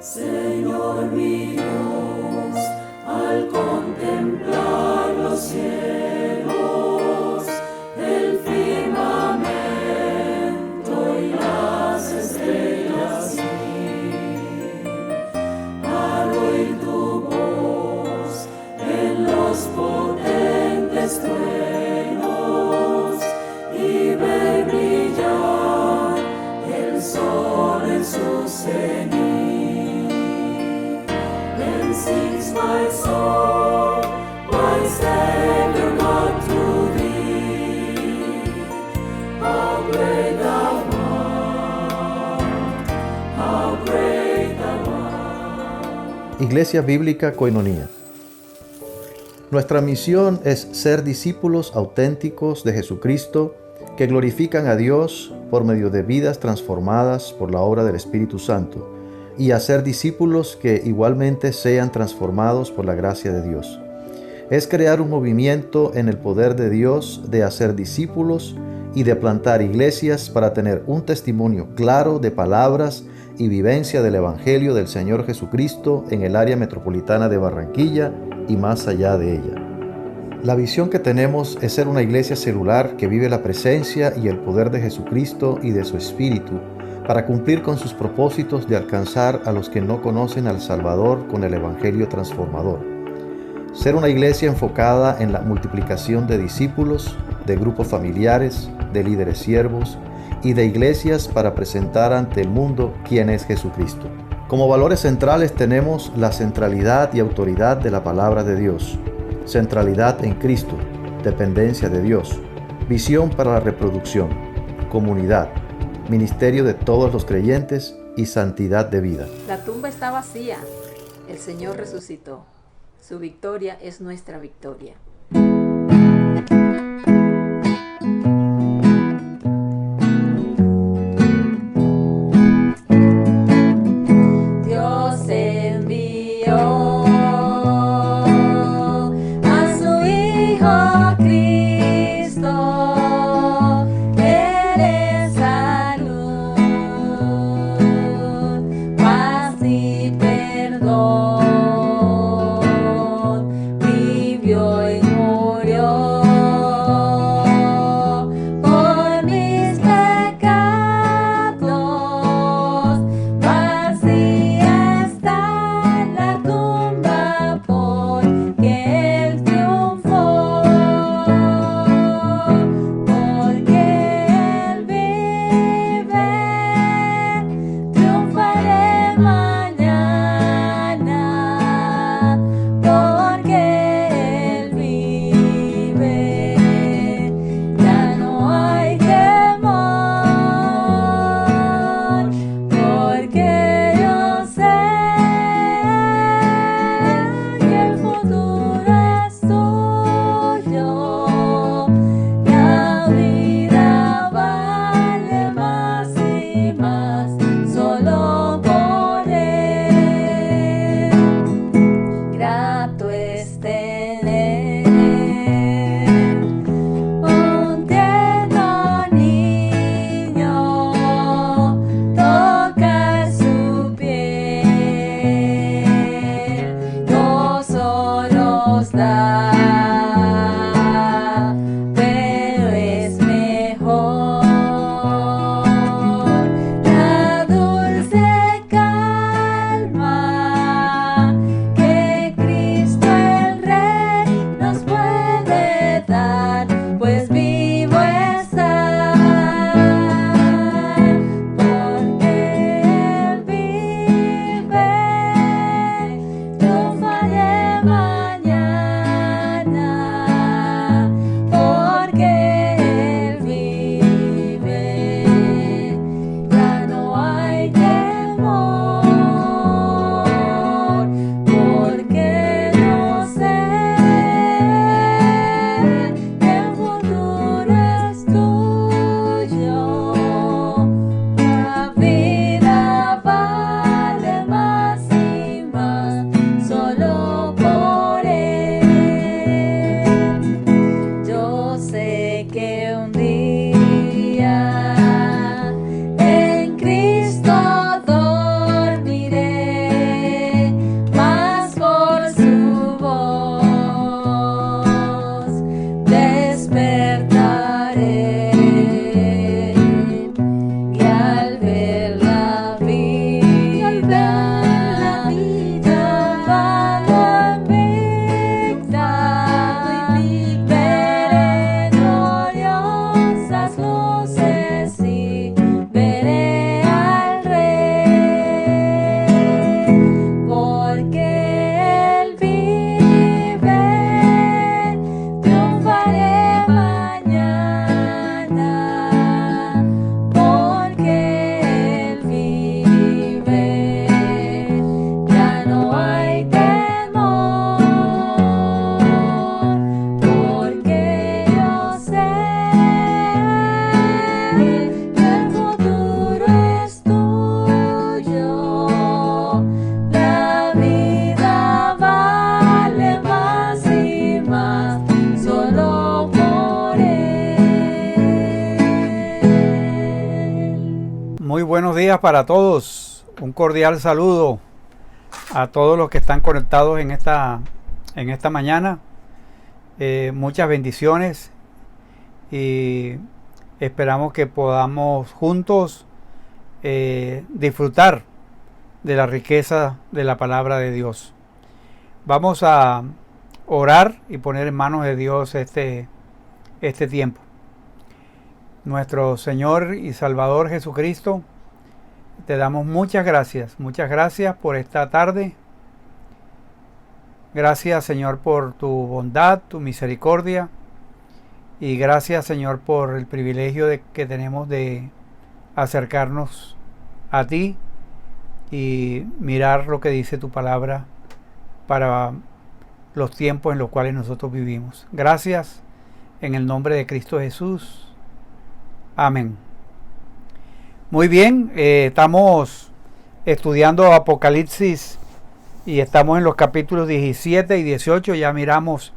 Señor mi Dios, al contemplar los cielos, el firmamento y las estrellas, al oír tu voz en los potentes truenos y ver brillar el sol en su cenit. Then sings my soul, my Savior God, to thee. How great thou art, how great thou art. Iglesia Bíblica Koinonia. Nuestra misión es ser discípulos auténticos de Jesucristo que glorifican a Dios por medio de vidas transformadas por la obra del Espíritu Santo, y hacer discípulos que igualmente sean transformados por la gracia de Dios. Es crear un movimiento en el poder de Dios de hacer discípulos y de plantar iglesias para tener un testimonio claro de palabras y vivencia del Evangelio del Señor Jesucristo en el área metropolitana de Barranquilla y más allá de ella. La visión que tenemos es ser una iglesia celular que vive la presencia y el poder de Jesucristo y de su Espíritu para cumplir con sus propósitos de alcanzar a los que no conocen al Salvador con el Evangelio transformador. Ser una iglesia enfocada en la multiplicación de discípulos, de grupos familiares, de líderes siervos y de iglesias para presentar ante el mundo quién es Jesucristo. Como valores centrales tenemos la centralidad y autoridad de la palabra de Dios, centralidad en Cristo, dependencia de Dios, visión para la reproducción, comunidad, ministerio de todos los creyentes y santidad de vida. La tumba está vacía, el Señor resucitó. Su victoria es nuestra victoria. Dios envió a su Hijo Cristo, Él es salud, paz y perdón, vivió en Muy buenos días para todos. Un cordial saludo a todos los que están conectados en esta mañana. Muchas bendiciones y esperamos que podamos juntos disfrutar de la riqueza de la palabra de Dios. Vamos a orar y poner en manos de Dios este tiempo. Nuestro Señor y Salvador Jesucristo, te damos muchas gracias por esta tarde. Gracias, Señor, por tu bondad, tu misericordia, y gracias, Señor, por el privilegio que tenemos de acercarnos a ti y mirar lo que dice tu palabra para los tiempos en los cuales nosotros vivimos. Gracias en el nombre de Cristo Jesús. Amén. Muy bien, estamos estudiando Apocalipsis y estamos en los capítulos 17 y 18. Ya miramos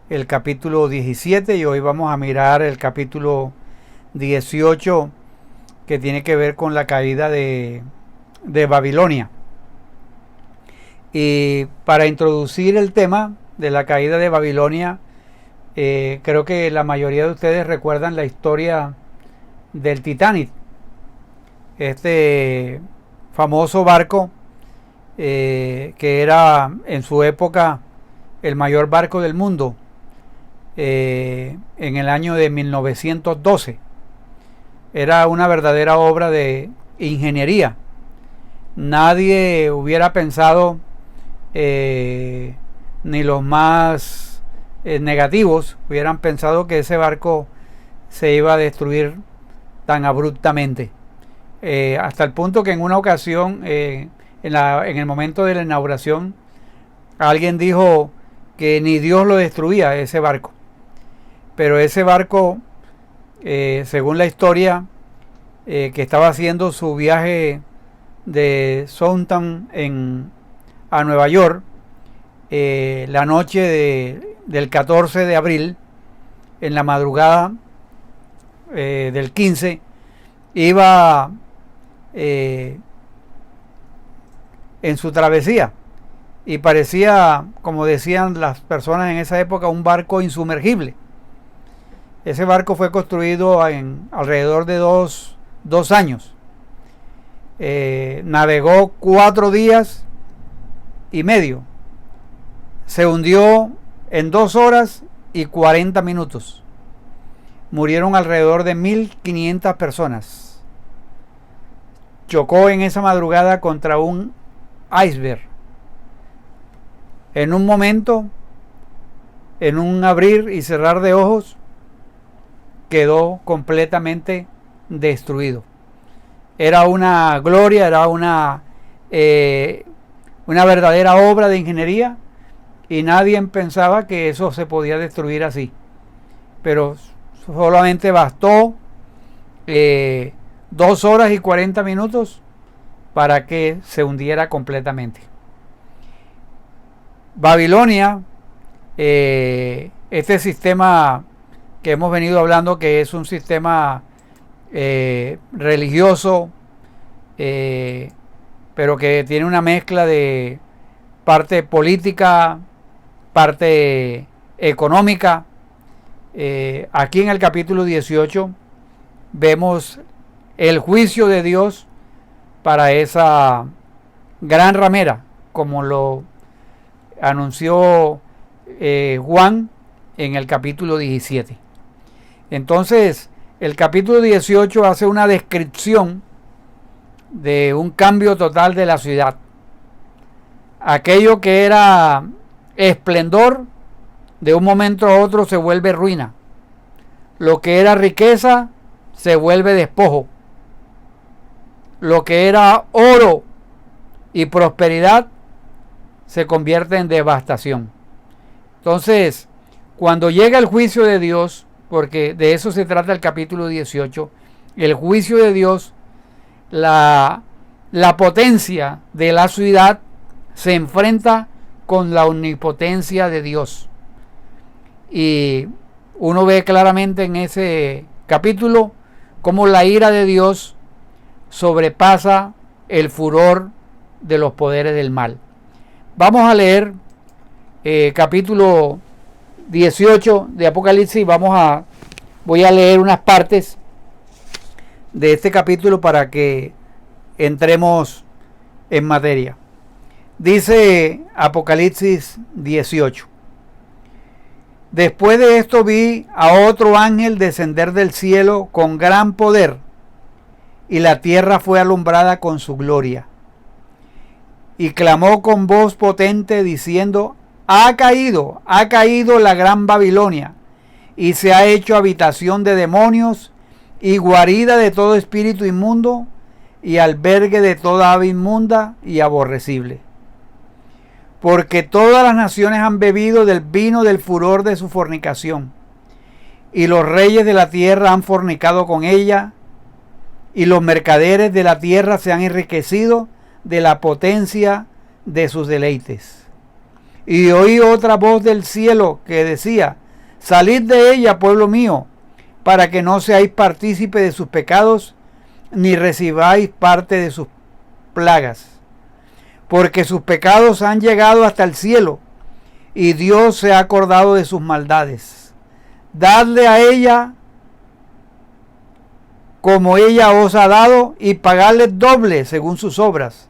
el capítulo 17 y hoy vamos a mirar el capítulo 18, que tiene que ver con la caída de Babilonia. Y para introducir el tema de la caída de Babilonia, creo que la mayoría de ustedes recuerdan la historia del Titanic, este famoso barco que era en su época el mayor barco del mundo, en el año de 1912. Era una verdadera obra de ingeniería. Nadie hubiera pensado, ni los más negativos hubieran pensado, que ese barco se iba a destruir tan abruptamente, hasta el punto que en una ocasión, en el momento de la inauguración, alguien dijo que ni Dios lo destruía, ese barco. Pero ese barco, según la historia, que estaba haciendo su viaje de Southampton a Nueva York, la noche del 14 de abril, en la madrugada del 15, iba en su travesía y parecía, como decían las personas en esa época, un barco insumergible. Ese barco fue construido en alrededor de dos años. Navegó 4 días y medio. Se hundió en 2 horas y 40 minutos. Murieron alrededor de 1.500 personas. Chocó en esa madrugada contra un iceberg. En un momento, en un abrir y cerrar de ojos, quedó completamente destruido. Era una gloria, era una verdadera obra de ingeniería, y nadie pensaba que eso se podía destruir así. Pero solamente bastó 2 horas y 40 minutos para que se hundiera completamente. Babilonia, este sistema que hemos venido hablando, que es un sistema religioso, pero que tiene una mezcla de parte política, parte económica. Aquí en el capítulo 18 vemos el juicio de Dios para esa gran ramera, como lo anunció Juan en el capítulo 17. Entonces, el capítulo 18 hace una descripción de un cambio total de la ciudad. Aquello que era esplendor, de un momento a otro se vuelve ruina. Lo que era riqueza se vuelve despojo. Lo que era oro y prosperidad se convierte en devastación. Entonces, cuando llega el juicio de Dios, porque de eso se trata el capítulo 18, el juicio de Dios, la potencia de la ciudad se enfrenta con la omnipotencia de Dios. Y uno ve claramente en ese capítulo cómo la ira de Dios sobrepasa el furor de los poderes del mal. Vamos a leer capítulo 18 de Apocalipsis. Voy a leer unas partes de este capítulo para que entremos en materia. Dice Apocalipsis 18: Después de esto vi a otro ángel descender del cielo con gran poder, y la tierra fue alumbrada con su gloria. Y clamó con voz potente diciendo: ha caído la gran Babilonia, y se ha hecho habitación de demonios y guarida de todo espíritu inmundo y albergue de toda ave inmunda y aborrecible. Porque todas las naciones han bebido del vino del furor de su fornicación, y los reyes de la tierra han fornicado con ella, y los mercaderes de la tierra se han enriquecido de la potencia de sus deleites. Y oí otra voz del cielo que decía: salid de ella, pueblo mío, para que no seáis partícipe de sus pecados, ni recibáis parte de sus plagas. Porque sus pecados han llegado hasta el cielo, y Dios se ha acordado de sus maldades. Dadle a ella como ella os ha dado, y pagadle doble según sus obras.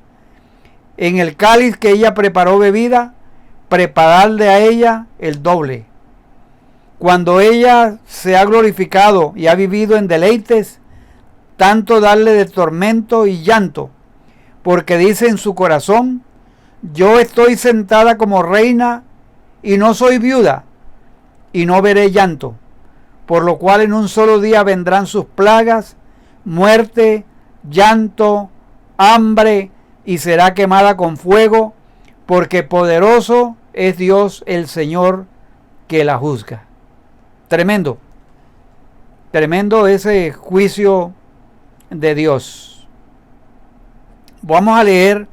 En el cáliz que ella preparó bebida, preparadle a ella el doble. Cuando ella se ha glorificado y ha vivido en deleites, tanto darle de tormento y llanto, porque dice en su corazón: yo estoy sentada como reina y no soy viuda, y no veré llanto, por lo cual en un solo día vendrán sus plagas, muerte, llanto, hambre, y será quemada con fuego, porque poderoso es Dios el Señor que la juzga. Tremendo, tremendo ese juicio de Dios. Vamos a leer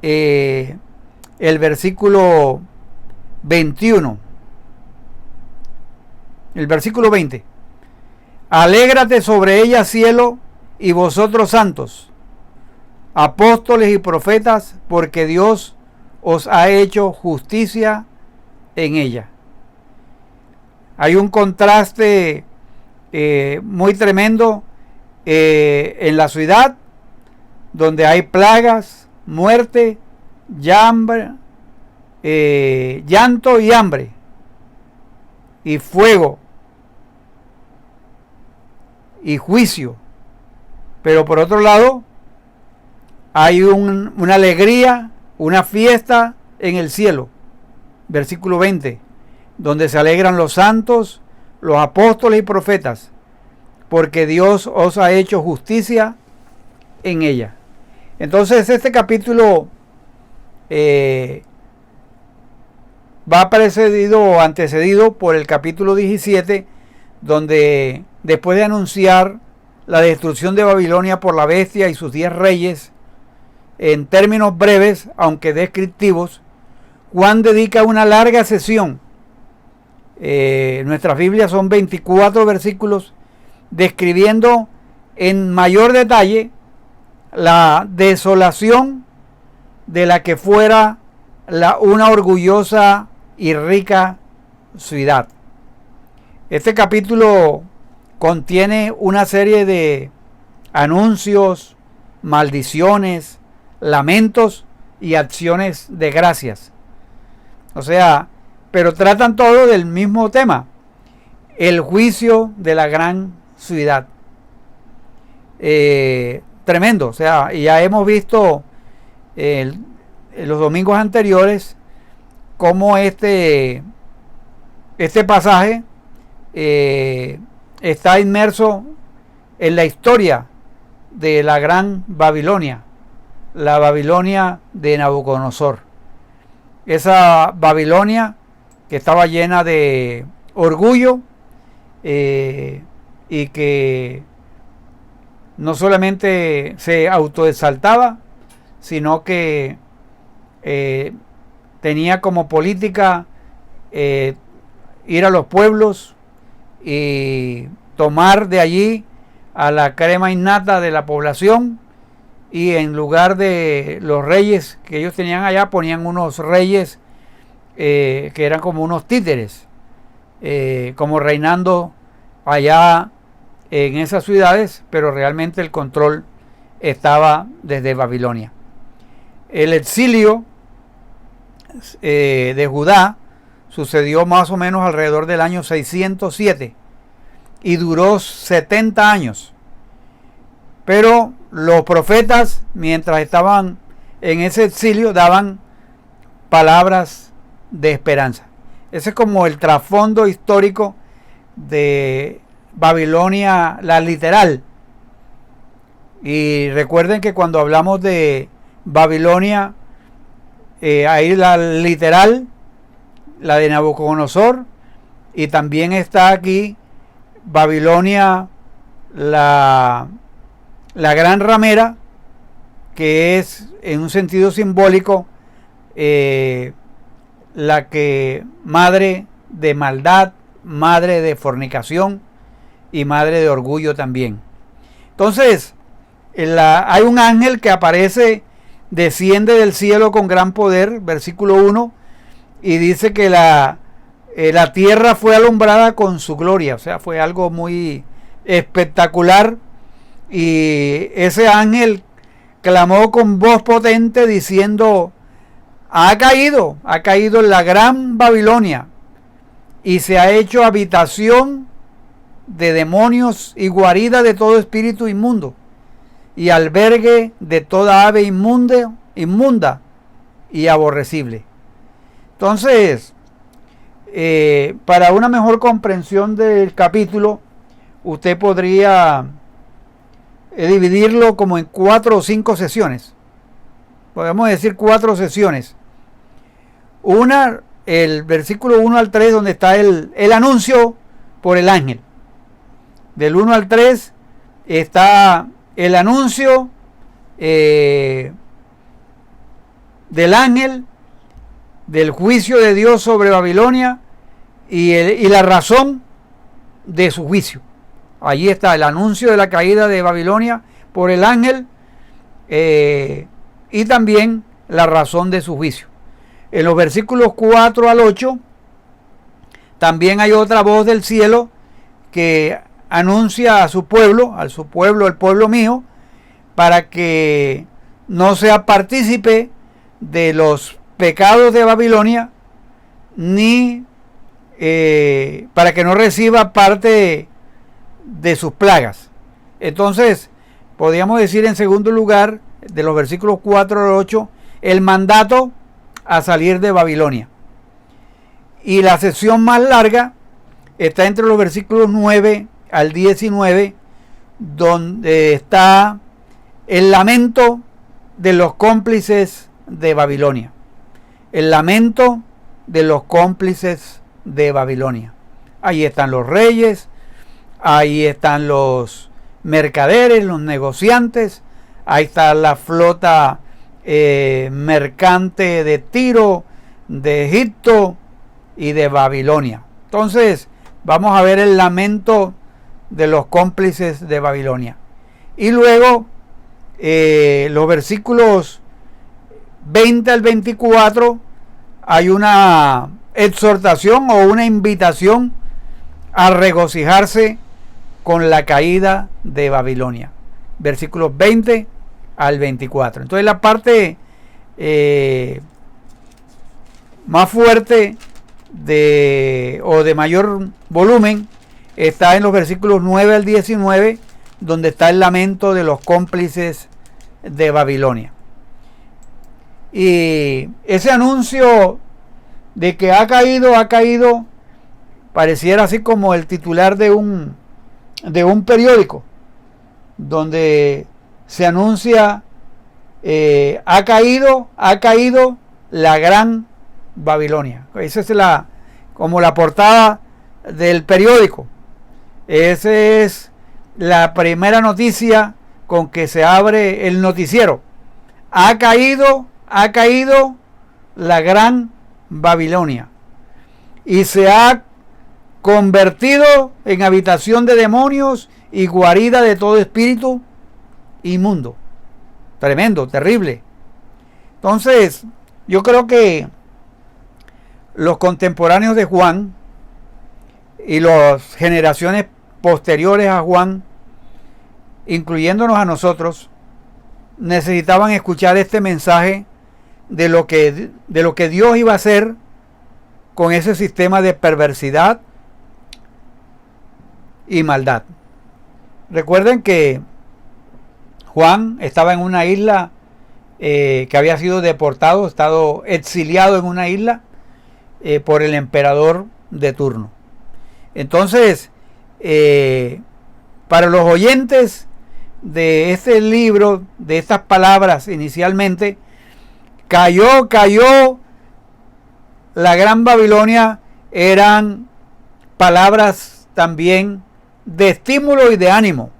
el versículo 21. El versículo 20. Alégrate sobre ella, cielo, y vosotros santos, apóstoles y profetas, porque Dios os ha hecho justicia en ella. Hay un contraste muy tremendo en la ciudad, donde hay plagas, muerte, llanto y hambre, y fuego, y juicio. Pero por otro lado, hay una alegría, una fiesta en el cielo. Versículo 20, donde se alegran los santos, los apóstoles y profetas, porque Dios os ha hecho justicia en ella. Entonces este capítulo va precedido o antecedido por el capítulo 17, donde después de anunciar la destrucción de Babilonia por la bestia y sus 10 reyes, en términos breves, aunque descriptivos, Juan dedica una larga sesión. Nuestras Biblias son 24 versículos, describiendo en mayor detalle la desolación de la que fuera una orgullosa y rica ciudad. Este capítulo contiene una serie de anuncios, maldiciones, lamentos y acciones de gracias. O sea, pero tratan todo del mismo tema: el juicio de la gran ciudad. Tremendo. O sea, ya hemos visto en los domingos anteriores cómo este pasaje está inmerso en la historia de la gran Babilonia, la Babilonia de Nabucodonosor. Esa Babilonia que estaba llena de orgullo y que no solamente se autoexaltaba, sino que tenía como política ir a los pueblos y tomar de allí a la crema innata de la población y en lugar de los reyes que ellos tenían allá, ponían unos reyes que eran como unos títeres, como reinando allá en esas ciudades, pero realmente el control estaba desde Babilonia. El exilio de Judá sucedió más o menos alrededor del año 607 y duró 70 años. Pero los profetas, mientras estaban en ese exilio, daban palabras de esperanza. Ese es como el trasfondo histórico de Babilonia, la literal. Y recuerden que cuando hablamos de Babilonia, hay la literal, la de Nabucodonosor, y también está aquí Babilonia, la gran ramera, que es en un sentido simbólico la que madre de maldad, madre de fornicación y madre de orgullo también. Entonces, hay un ángel que aparece, desciende del cielo con gran poder, versículo 1, y dice que la tierra fue alumbrada con su gloria. O sea, fue algo muy espectacular. Y ese ángel clamó con voz potente diciendo: ha caído la gran Babilonia y se ha hecho habitación de demonios y guarida de todo espíritu inmundo y albergue de toda ave inmunda y aborrecible. Entonces, para una mejor comprensión del capítulo, usted podría dividirlo como en 4 o 5 sesiones. Podemos decir 4 sesiones. Una, el versículo 1 al 3, donde está el anuncio por el ángel. Del 1 al 3 está el anuncio del ángel, del juicio de Dios sobre Babilonia y la razón de su juicio. Allí está el anuncio de la caída de Babilonia por el ángel y también la razón de su juicio. En los versículos 4 al 8 también hay otra voz del cielo que anuncia a su pueblo, el pueblo mío, para que no sea partícipe de los pecados de Babilonia, ni para que no reciba parte de sus plagas. Entonces, podríamos decir en segundo lugar, de los versículos 4 al 8, el mandato a salir de Babilonia. Y la sección más larga está entre los versículos 9 al 19, donde está el lamento de los cómplices de Babilonia. El lamento de los cómplices de Babilonia. Ahí están los reyes, ahí están los mercaderes, los negociantes, ahí está la flota mercante de Tiro, de Egipto y de Babilonia. Entonces, vamos a ver el lamento de los cómplices de Babilonia. Y luego, los versículos 20 al 24, hay una exhortación o una invitación a regocijarse con la caída de Babilonia. Versículos 20 al 24. Entonces la parte más fuerte o de mayor volumen está en los versículos 9 al 19, donde está el lamento de los cómplices de Babilonia. Y ese anuncio de que ha caído, pareciera así como el titular de un periódico, donde se anuncia ha caído la gran Babilonia. Esa es como la portada del periódico. Esa es la primera noticia con que se abre el noticiero. Ha caído la gran Babilonia y se ha convertido en habitación de demonios y guarida de todo espíritu inmundo. tremendo, terrible. Entonces, yo creo que los contemporáneos de Juan y las generaciones posteriores a Juan, incluyéndonos a nosotros, necesitaban escuchar este mensaje de lo que Dios iba a hacer con ese sistema de perversidad y maldad. Recuerden que Juan estaba en una isla que había sido deportado, estado exiliado en una isla por el emperador de turno. Entonces, para los oyentes de este libro, de estas palabras inicialmente, cayó la Gran Babilonia, eran palabras también de estímulo y de ánimo.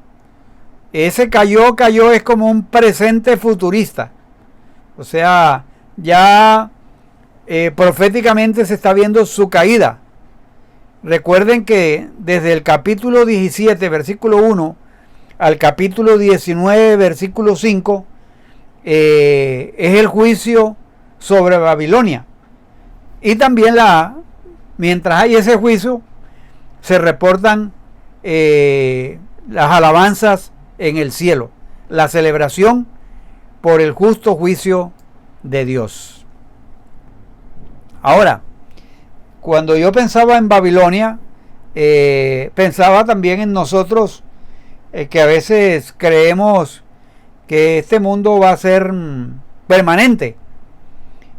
Ese cayó es como un presente futurista. O sea, ya proféticamente se está viendo su caída. Recuerden que desde el capítulo 17, versículo 1, al capítulo 19, versículo 5, es el juicio sobre Babilonia. Y también mientras hay ese juicio, se reportan las alabanzas en el cielo, la celebración por el justo juicio de Dios. Ahora, cuando yo pensaba en Babilonia, pensaba también en nosotros, que a veces creemos que este mundo va a ser permanente,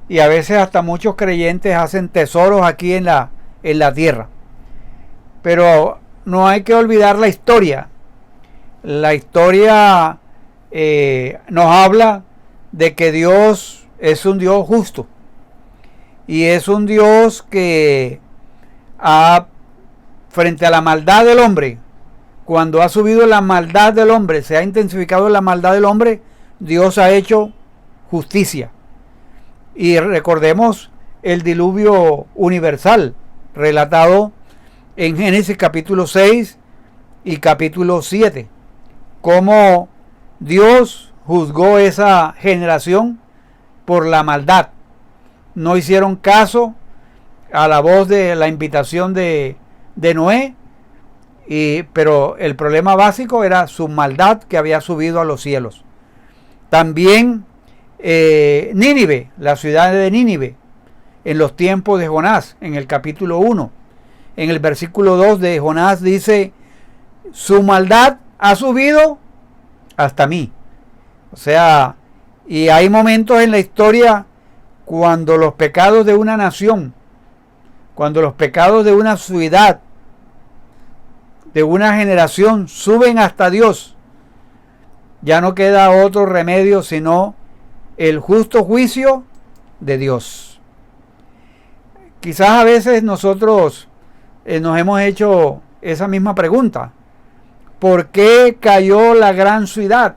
y a veces hasta muchos creyentes hacen tesoros aquí en la tierra. Pero no hay que olvidar la historia. La historia nos habla de que Dios es un Dios justo, y es un Dios que frente a la maldad del hombre, cuando ha subido la maldad del hombre, se ha intensificado la maldad del hombre, Dios ha hecho justicia. Y recordemos el diluvio universal relatado en Génesis capítulo 6 y capítulo 7, cómo Dios juzgó esa generación por la maldad. No hicieron caso a la voz de la invitación de Noé, pero el problema básico era su maldad que había subido a los cielos. También Nínive, la ciudad de Nínive, en los tiempos de Jonás, en el capítulo 1, en el versículo 2 de Jonás dice: su maldad ha subido hasta mí. O sea, y hay momentos en la historia cuando los pecados de una nación, cuando los pecados de una ciudad, de una generación suben hasta Dios, ya no queda otro remedio sino el justo juicio de Dios. Quizás a veces nosotros nos hemos hecho esa misma pregunta: ¿por qué cayó la gran ciudad?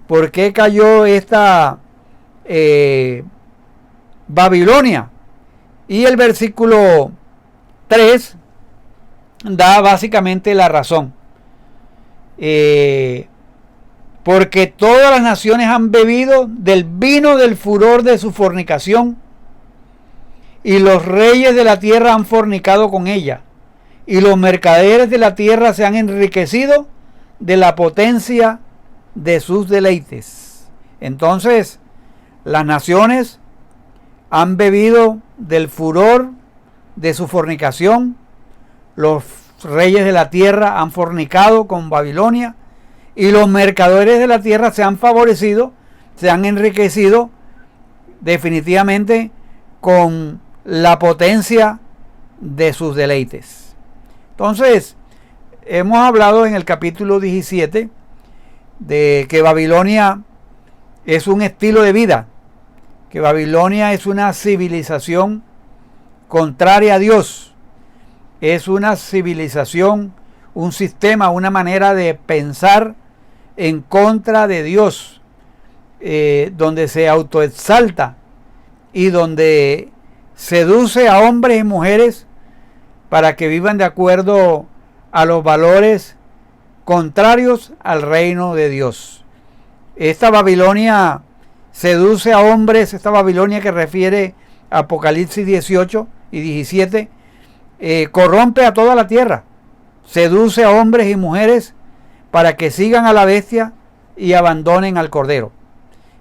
¿Por qué cayó esta Babilonia? Y el versículo 3 da básicamente la razón. Porque todas las naciones han bebido del vino del furor de su fornicación, y los reyes de la tierra han fornicado con ella, y los mercaderes de la tierra se han enriquecido de la potencia de sus deleites. Entonces, las naciones han bebido del furor de su fornicación, los reyes de la tierra han fornicado con Babilonia, y los mercaderes de la tierra se han favorecido, se han enriquecido definitivamente con la potencia de sus deleites. Entonces, hemos hablado en el capítulo 17 de que Babilonia es un estilo de vida, que Babilonia es una civilización contraria a Dios, es una civilización, un sistema, una manera de pensar en contra de Dios, donde se autoexalta y donde seduce a hombres y mujeres para que vivan de acuerdo a los valores contrarios al reino de Dios. Esta Babilonia seduce a hombres, esta Babilonia que refiere a Apocalipsis 18 y 17, corrompe a toda la tierra, seduce a hombres y mujeres para que sigan a la bestia y abandonen al Cordero.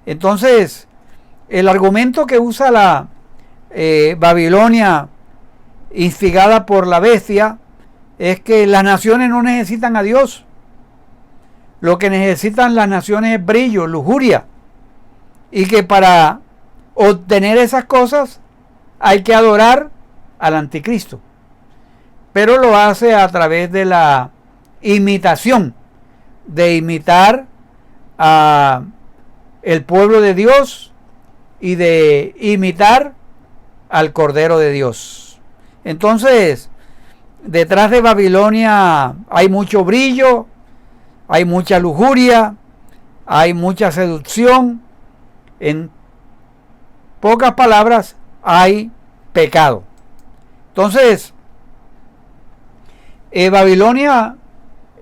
Entonces, el argumento que usa la Babilonia instigada por la bestia es que las naciones no necesitan a Dios. Lo que necesitan las naciones es brillo, lujuria, y que para obtener esas cosas hay que adorar al anticristo, pero lo hace a través de la imitación, de imitar a el pueblo de Dios y de imitar al Cordero de Dios. Entonces, detrás de Babilonia hay mucho brillo, hay mucha lujuria, hay mucha seducción. En pocas palabras, hay pecado. Entonces, Babilonia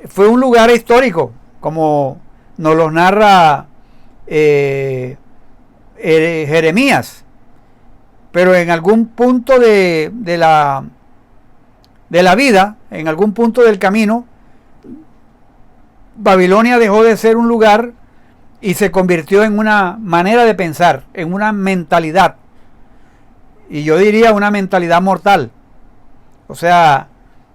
fue un lugar histórico, como nos lo narra Jeremías, pero en algún punto de la vida, en algún punto del camino, Babilonia dejó de ser un lugar y se convirtió en una manera de pensar, en una mentalidad, y yo diría una mentalidad mortal. O sea,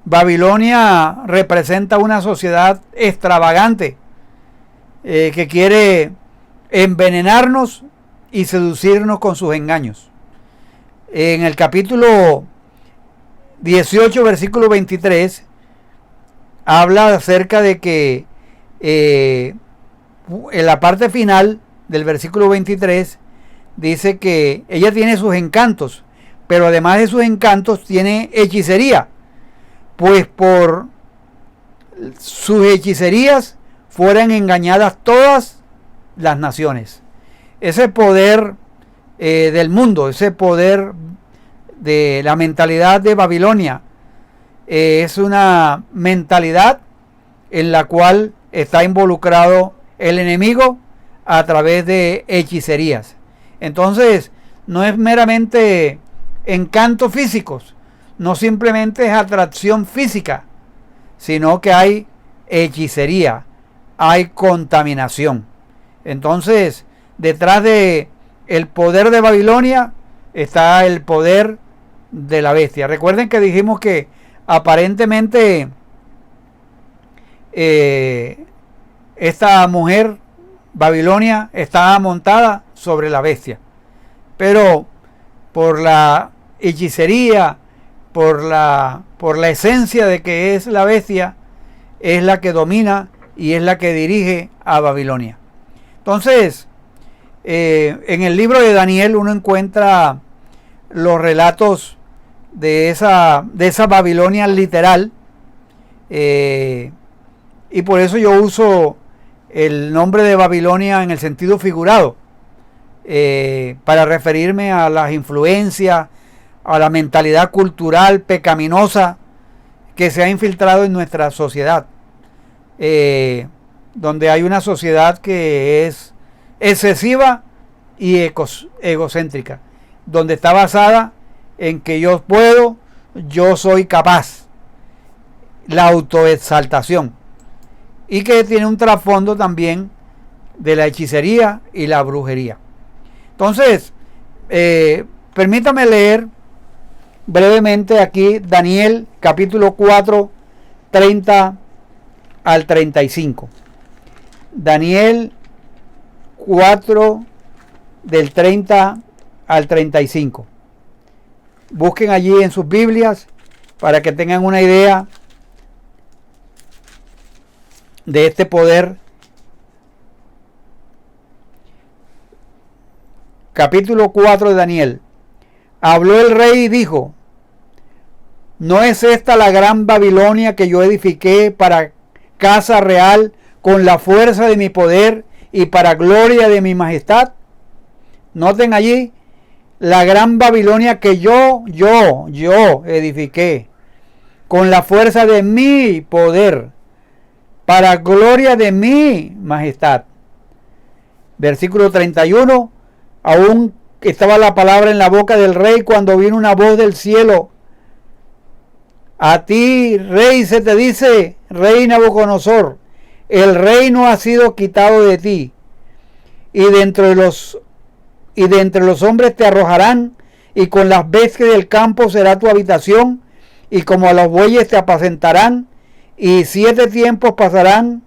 Babilonia representa una sociedad extravagante que quiere envenenarnos y seducirnos con sus engaños. En el capítulo 18, versículo 23, habla acerca de que en la parte final del versículo 23 dice que ella tiene sus encantos, pero además de sus encantos tiene hechicería, pues por sus hechicerías fueran engañadas todas las naciones. Ese poder del mundo, ese poder de la mentalidad de Babilonia, es una mentalidad en la cual está involucrado el enemigo a través de hechicerías. Entonces, no es meramente encantos físicos, no simplemente es atracción física, sino que hay hechicería, hay contaminación. Entonces, detrás de el poder de Babilonia está el poder de la bestia. Recuerden que dijimos que aparentemente esta mujer, Babilonia, estaba montada sobre la bestia, pero por la hechicería, por la esencia de que es la bestia, es la que domina y es la que dirige a Babilonia. Entonces, en el libro de Daniel uno encuentra los relatos de esa Babilonia literal, y por eso yo uso el nombre de Babilonia en el sentido figurado, para referirme a las influencias, a la mentalidad cultural pecaminosa que se ha infiltrado en nuestra sociedad, donde hay una sociedad que es excesiva y egocéntrica, donde está basada en que yo puedo, yo soy capaz, la autoexaltación, y que tiene un trasfondo también de la hechicería y la brujería. Entonces, permítame leer brevemente aquí Daniel capítulo 4, 30 al 35. Daniel 4 del 30 al 35. Busquen allí en sus Biblias para que tengan una idea de este poder. Capítulo 4 de Daniel. Habló el rey y dijo: ¿no es esta la gran Babilonia que yo edifiqué para casa real con la fuerza de mi poder y para gloria de mi majestad? Noten allí, la gran Babilonia que yo edifiqué con la fuerza de mi poder para gloria de mi majestad. Versículo 31, aún estaba la palabra en la boca del rey cuando vino una voz del cielo. A ti, rey, se te dice, rey Nabucodonosor, el reino ha sido quitado de ti, y de entre los hombres te arrojarán, y con las bestias del campo será tu habitación, y como a los bueyes te apacentarán, y 7 tiempos pasarán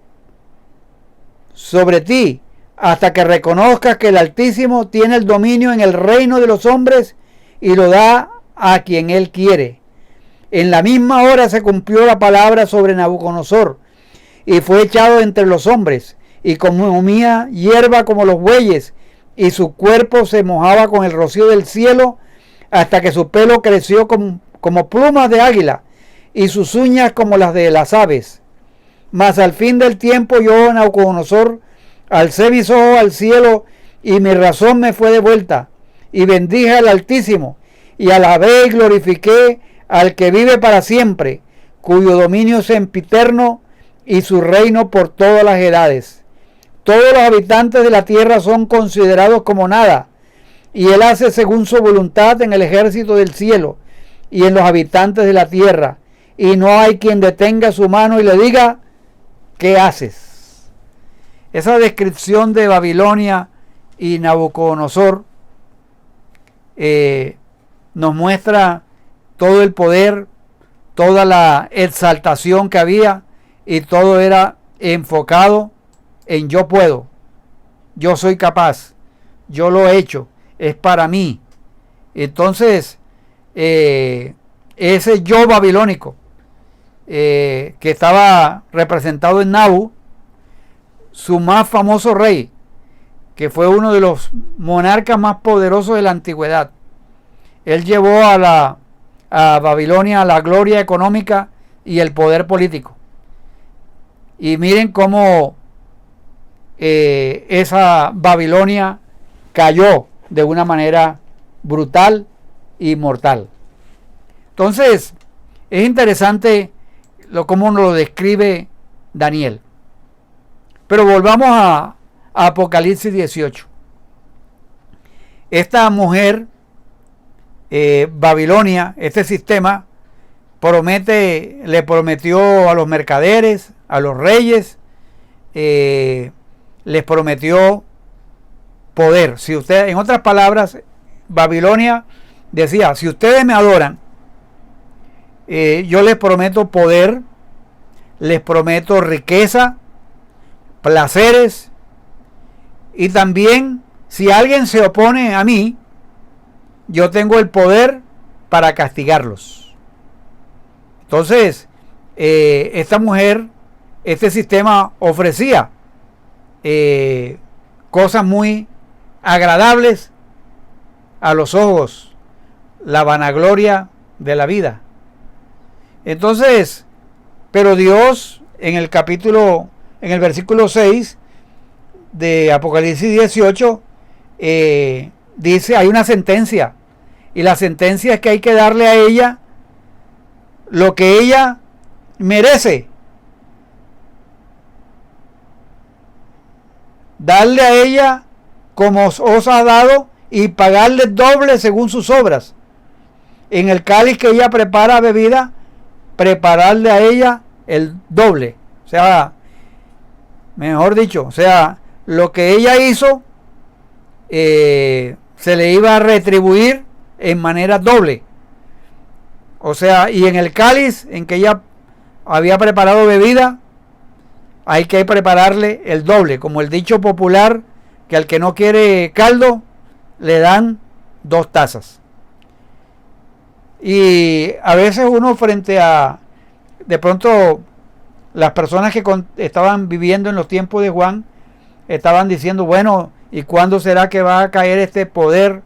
sobre ti, hasta que reconozcas que el Altísimo tiene el dominio en el reino de los hombres, y lo da a quien él quiere. En la misma hora se cumplió la palabra sobre Nabucodonosor, y fue echado entre los hombres, y comía hierba como los bueyes, y su cuerpo se mojaba con el rocío del cielo, hasta que su pelo creció como plumas de águila, y sus uñas como las de las aves. Mas al fin del tiempo yo, Nabucodonosor, alcé mis ojos al cielo, y mi razón me fue devuelta, y bendije al Altísimo, y alabé y glorifiqué al que vive para siempre, cuyo dominio es sempiterno, y su reino por todas las edades. Todos los habitantes de la tierra son considerados como nada, y él hace según su voluntad en el ejército del cielo y en los habitantes de la tierra, y no hay quien detenga su mano y le diga, ¿qué haces? Esa descripción de Babilonia y Nabucodonosor nos muestra todo el poder, toda la exaltación que había, y todo era enfocado en yo puedo, yo soy capaz, yo lo he hecho, es para mí. Entonces, ese yo babilónico que estaba representado en Nabu, su más famoso rey, que fue uno de los monarcas más poderosos de la antigüedad, él llevó a Babilonia la gloria económica y el poder político. Y miren cómo esa Babilonia cayó de una manera brutal y mortal. Entonces, es interesante cómo nos lo describe Daniel. Pero volvamos a Apocalipsis 18. Esta mujer, Babilonia, este sistema, le prometió a los mercaderes, a los reyes, les prometió poder. Si ustedes, en otras palabras, Babilonia decía, si ustedes me adoran, yo les prometo poder, les prometo riqueza, placeres, y también si alguien se opone a mí, yo tengo el poder para castigarlos. Entonces, esta mujer, este sistema ofrecía cosas muy agradables a los ojos, la vanagloria de la vida. Entonces, pero Dios en el versículo 6 de Apocalipsis 18 dice, hay una sentencia, y la sentencia es que hay que darle a ella lo que ella merece. Darle a ella como os ha dado, y pagarle doble según sus obras. En el cáliz que ella prepara bebida, prepararle a ella el doble. O sea, mejor dicho, o sea, lo que ella hizo se le iba a retribuir en manera doble. O sea, y en el cáliz en que ella había preparado bebida, hay que prepararle el doble, como el dicho popular, que al que no quiere caldo le dan 2 tazas. Y a veces uno, frente a de pronto las personas que estaban viviendo en los tiempos de Juan, estaban diciendo, bueno, ¿y cuándo será que va a caer este poder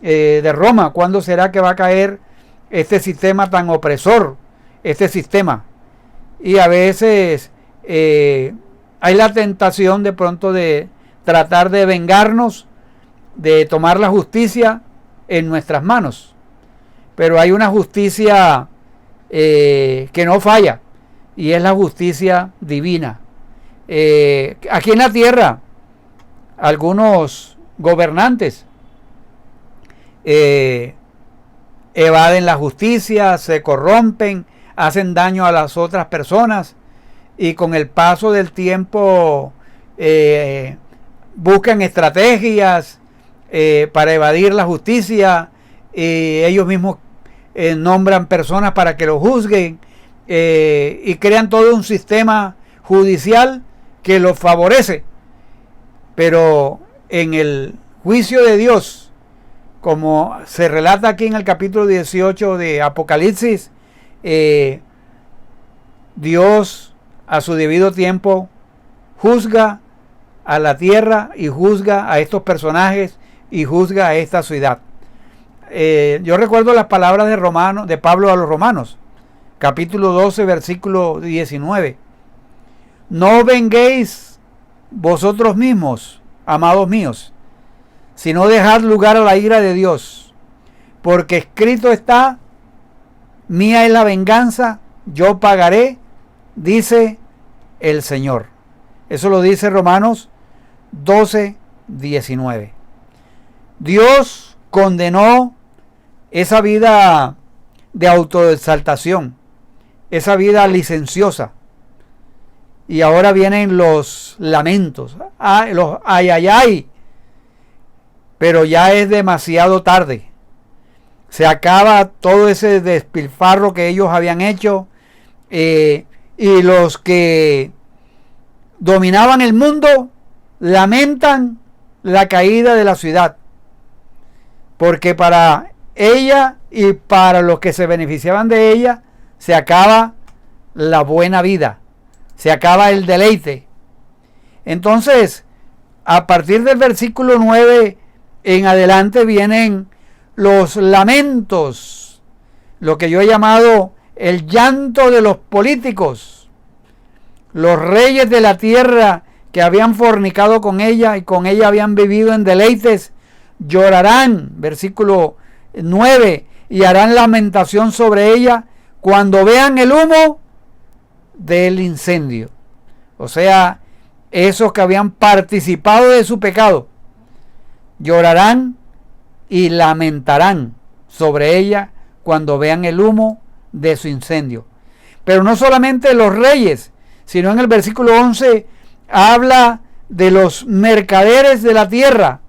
de Roma? ¿Cuándo será que va a caer este sistema tan opresor, este sistema? Y a veces hay la tentación de pronto de tratar de vengarnos, de tomar la justicia en nuestras manos. Pero hay una justicia que no falla, y es la justicia divina. Aquí en la tierra algunos gobernantes evaden la justicia, se corrompen, hacen daño a las otras personas y con el paso del tiempo buscan estrategias para evadir la justicia y ellos mismos nombran personas para que lo juzguen y crean todo un sistema judicial que los favorece. Pero en el juicio de Dios, como se relata aquí en el capítulo 18 de Apocalipsis, Dios a su debido tiempo juzga a la tierra y juzga a estos personajes y juzga a esta ciudad. Yo recuerdo las palabras de Pablo a los Romanos, capítulo 12, versículo 19. No venguéis vosotros mismos, amados míos, sino dejad lugar a la ira de Dios, porque escrito está: mía es la venganza, yo pagaré, dice el Señor. Eso lo dice Romanos 12, 19. Dios condenó esa vida de autoexaltación, esa vida licenciosa. Y ahora vienen los lamentos, los ay, ay, ay. Pero ya es demasiado tarde. Se acaba todo ese despilfarro que ellos habían hecho. Y los que dominaban el mundo lamentan la caída de la ciudad. Porque para ella y para los que se beneficiaban de ella, se acaba la buena vida. Se acaba el deleite. Entonces, a partir del versículo 9 en adelante vienen los lamentos, lo que yo he llamado el llanto de los políticos. Los reyes de la tierra que habían fornicado con ella y con ella habían vivido en deleites, llorarán, versículo 9, y harán lamentación sobre ella cuando vean el humo del incendio. O sea, esos que habían participado de su pecado llorarán y lamentarán sobre ella cuando vean el humo de su incendio. Pero no solamente los reyes, sino en el versículo 11 habla de los mercaderes de la tierra.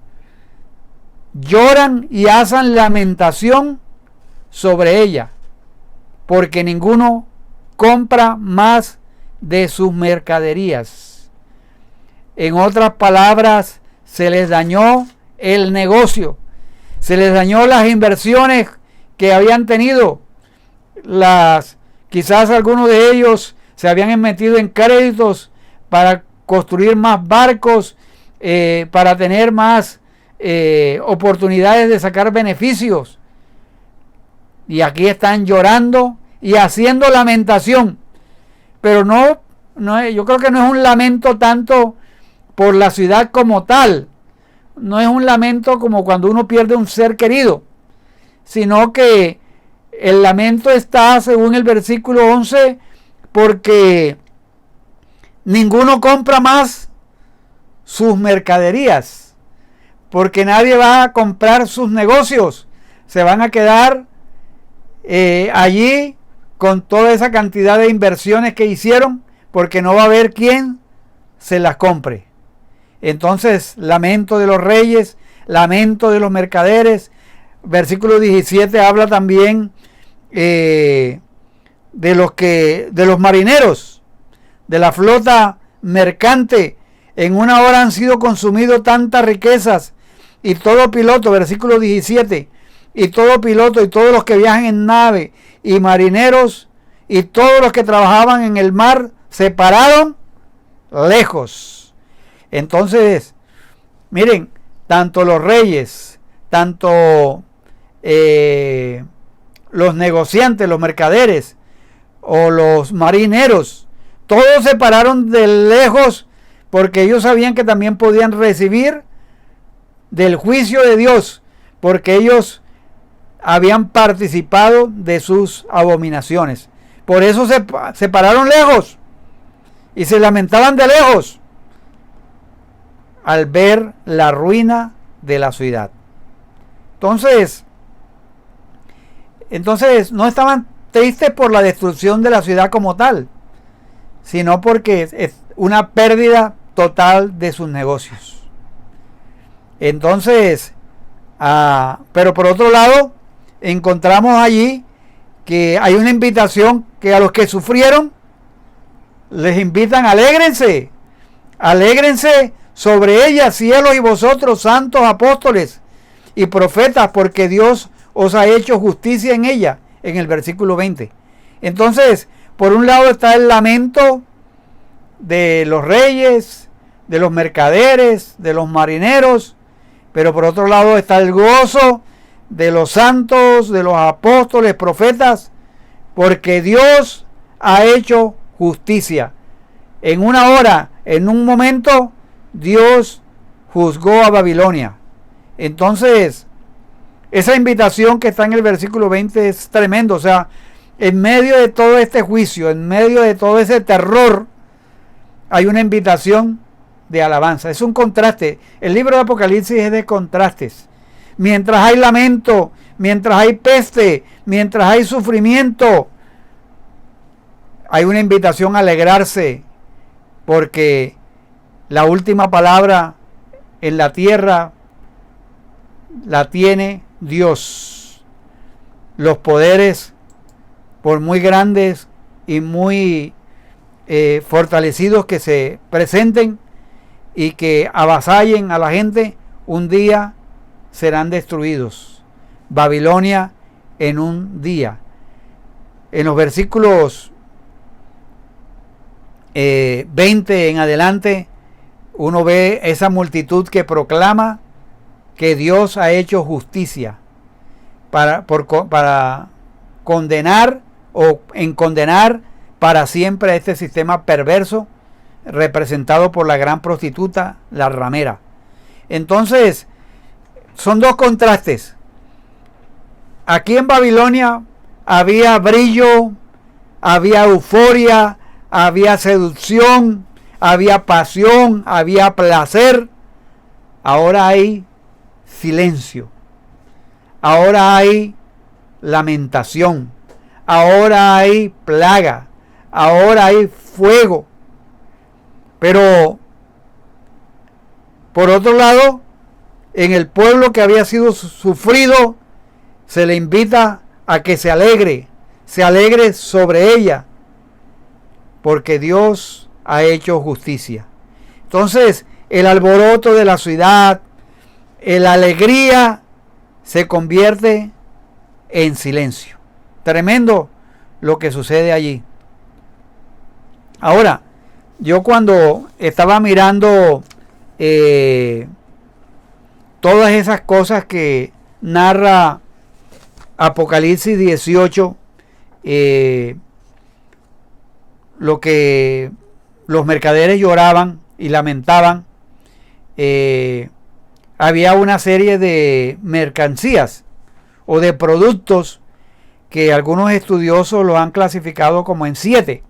Lloran y hacen lamentación sobre ella, porque ninguno compra más de sus mercaderías. En otras palabras, se les dañó el negocio, se les dañó las inversiones que habían tenido. Quizás algunos de ellos se habían metido en créditos para construir más barcos, para tener más oportunidades de sacar beneficios. Y aquí están llorando y haciendo lamentación. Pero no, yo creo que no es un lamento tanto por la ciudad como tal. No es un lamento como cuando uno pierde un ser querido, sino que el lamento está, según el versículo 11, porque ninguno compra más sus mercaderías, porque nadie va a comprar sus negocios. Se van a quedar allí con toda esa cantidad de inversiones que hicieron, porque no va a haber quien se las compre. Entonces, lamento de los reyes, lamento de los mercaderes. Versículo 17 habla también de los marineros, de la flota mercante. En una hora han sido consumidos tantas riquezas, y todo piloto, versículo 17, y todo piloto y todos los que viajan en nave y marineros y todos los que trabajaban en el mar se pararon lejos. Entonces, miren, tanto los reyes, tanto los negociantes, los mercaderes o los marineros, todos se pararon de lejos porque ellos sabían que también podían recibir del juicio de Dios, porque ellos habían participado de sus abominaciones. Por eso se pararon lejos y se lamentaban de lejos. al ver la ruina de la ciudad. Entonces no estaban tristes por la destrucción de la ciudad como tal, sino porque es una pérdida total de sus negocios. Entonces, pero por otro lado, encontramos allí que hay una invitación que a los que sufrieron les invitan: alégrense, alégrense sobre ella, cielos, y vosotros, santos apóstoles y profetas, porque Dios os ha hecho justicia en ella, en el versículo 20. Entonces, por un lado está el lamento de los reyes, de los mercaderes, de los marineros, pero por otro lado está el gozo de los santos, de los apóstoles, profetas, porque Dios ha hecho justicia. En una hora, en un momento, Dios juzgó a Babilonia. Entonces, esa invitación que está en el versículo 20 es tremendo. O sea, en medio de todo este juicio, en medio de todo ese terror, hay una invitación de alabanza. Es un contraste. El libro de Apocalipsis es de contrastes. Mientras hay lamento, mientras hay peste, mientras hay sufrimiento, hay una invitación a alegrarse, porque la última palabra en la tierra la tiene Dios. Los poderes, por muy grandes y muy fortalecidos que se presenten y que avasallen a la gente, un día serán destruidos. Babilonia en un día. En los versículos 20 en adelante, uno ve esa multitud que proclama que Dios ha hecho justicia para condenar o en condenar para siempre a este sistema perverso representado por la gran prostituta, la ramera. Entonces, son dos contrastes. Aquí en Babilonia había brillo, había euforia, había seducción, había pasión, había placer. Ahora hay silencio. Ahora hay lamentación. Ahora hay plaga. Ahora hay fuego. Pero, por otro lado, en el pueblo que había sido sufrido, se le invita a que se alegre sobre ella, porque Dios ha hecho justicia. Entonces, el alboroto de la ciudad, la alegría, se convierte en silencio. Tremendo lo que sucede allí. Ahora, yo cuando estaba mirando todas esas cosas que narra Apocalipsis 18, lo que los mercaderes lloraban y lamentaban, había una serie de mercancías o de productos que algunos estudiosos lo han clasificado como en 7.